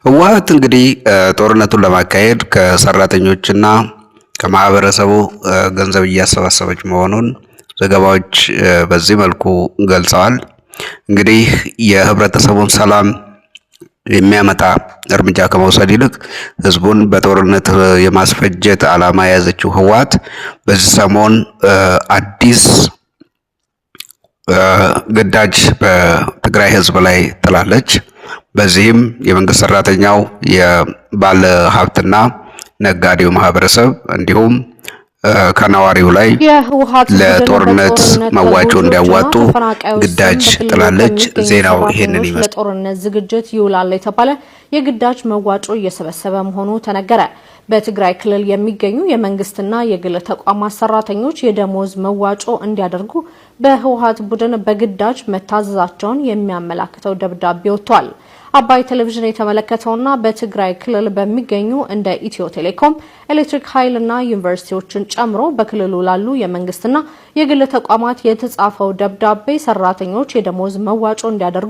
ህወሓት እንግዲህ ጦርነቱን ለማካሄድ ከሰራተኞችና ከማህበረሰቡ ገንዘብ እያሰባሰበች መሆኑን ዘገባዎች በዚህ መልኩ ገልጸዋል። እንግዲህ የህብረተሰቡን ሰላም የሚያመጣ እርምጃ ከመውሰድ ይልቅ ህዝቡን በጦርነት የማስፈጀት ዓላማ የያዘችው ህወሓት በዚህ ሰሞን አዲስ ግዳጅ በትግራይ ህዝብ ላይ ጥላለች። በዚህም የመንግስት ሰራተኛው የባለ ሀብትና ነጋዴው ማህበረሰብ እንዲሁም ከነዋሪው ላይ ለጦርነት መዋጮ እንዲያዋጡ ግዳጅ ጥላለች። ዜናው ይሄንን ይመስላል። ለጦርነት ዝግጅት ይውላል የተባለ የግዳጅ መዋጮ እየሰበሰበ መሆኑ ተነገረ። በትግራይ ክልል የሚገኙ የመንግስትና የግል ተቋማት ሰራተኞች የደሞዝ መዋጮ እንዲያደርጉ በህወሓት ቡድን በግዳጅ መታዘዛቸውን የሚያመላክተው ደብዳቤ ወጥቷል። አባይ ቴሌቪዥን የተመለከተውና በትግራይ ክልል በሚገኙ እንደ ኢትዮ ቴሌኮም፣ ኤሌክትሪክ ኃይልና ዩኒቨርሲቲዎችን ጨምሮ በክልሉ ላሉ የመንግስትና የግል ተቋማት የተጻፈው ደብዳቤ ሰራተኞች የደሞዝ መዋጮ እንዲያደርጉ